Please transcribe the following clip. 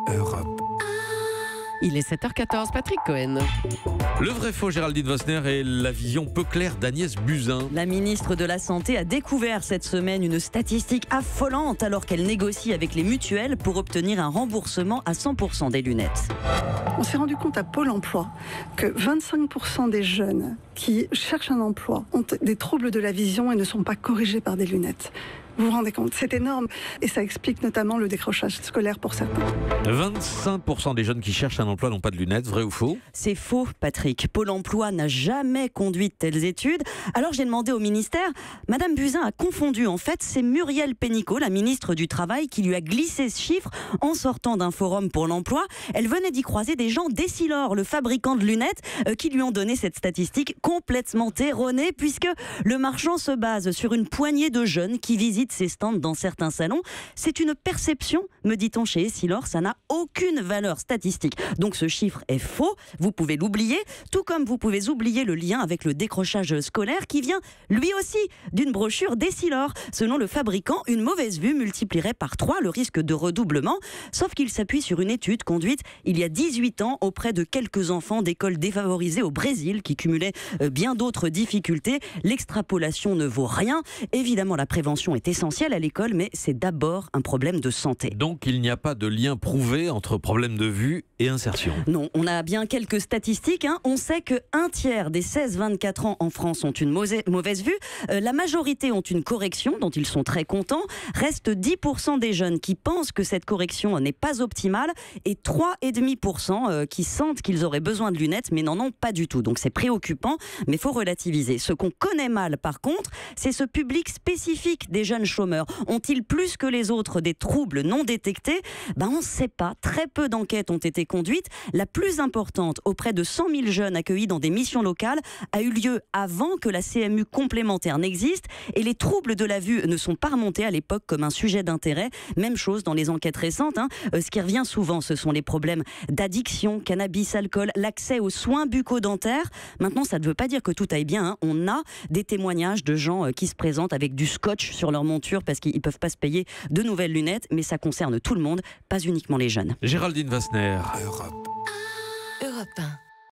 Europe. Il est 7h14, Patrick Cohen. Le vrai faux, Géraldine Wassner, et la vision peu claire d'Agnès Buzyn. La ministre de la Santé a découvert cette semaine une statistique affolante alors qu'elle négocie avec les mutuelles pour obtenir un remboursement à 100% des lunettes. On s'est rendu compte à Pôle emploi que 25% des jeunes qui cherchent un emploi ont des troubles de la vision et ne sont pas corrigés par des lunettes. Vous vous rendez compte, c'est énorme et ça explique notamment le décrochage scolaire pour certains. 25% des jeunes qui cherchent un emploi n'ont pas de lunettes, vrai ou faux? C'est faux, Patrick. Pôle emploi n'a jamais conduit de telles études. Alors j'ai demandé au ministère, Madame Buzyn a confondu. En fait, c'est Muriel Pénicaud, la ministre du Travail, qui lui a glissé ce chiffre en sortant d'un forum pour l'emploi. Elle venait d'y croiser des gens d'Essilor, le fabricant de lunettes, qui lui ont donné cette statistique complètement erronée puisque le marchand se base sur une poignée de jeunes qui visitent ses stands dans certains salons. C'est une perception, me dit-on chez Essilor, ça n'a aucune valeur statistique. Donc ce chiffre est faux, vous pouvez l'oublier, tout comme vous pouvez oublier le lien avec le décrochage scolaire qui vient lui aussi d'une brochure d'Essilor. Selon le fabricant, une mauvaise vue multiplierait par 3 le risque de redoublement, sauf qu'il s'appuie sur une étude conduite il y a 18 ans auprès de quelques enfants d'écoles défavorisées au Brésil qui cumulaient bien d'autres difficultés. L'extrapolation ne vaut rien. Évidemment, la prévention est essentielle à l'école, mais c'est d'abord un problème de santé. Donc il n'y a pas de lien prouvé entre problème de vue et insertion. Non, on a bien quelques statistiques. On sait que 1/3 des 16-24 ans en France ont une mauvaise vue. La majorité ont une correction dont ils sont très contents. Reste 10% des jeunes qui pensent que cette correction n'est pas optimale et 3,5% qui sentent qu'ils auraient besoin de lunettes mais n'en ont pas du tout. Donc c'est préoccupant, mais il faut relativiser. Ce qu'on connaît mal par contre, c'est ce public spécifique des jeunes chômeurs. Ont-ils plus que les autres des troubles non détectés? On ne sait pas. Très peu d'enquêtes ont été conduites. La plus importante, auprès de 100 000 jeunes accueillis dans des missions locales, a eu lieu avant que la CMU complémentaire n'existe et les troubles de la vue ne sont pas remontés à l'époque comme un sujet d'intérêt. Même chose dans les enquêtes récentes. Ce qui revient souvent, ce sont les problèmes d'addiction, cannabis, alcool, l'accès aux soins bucco-dentaires. Maintenant, ça ne veut pas dire que tout aille bien. On a des témoignages de gens qui se présentent avec du scotch sur leur monture parce qu'ils ne peuvent pas se payer de nouvelles lunettes, mais ça concerne tout le monde, pas uniquement les jeunes. Géraldine Wassner. Europe. Europe 1.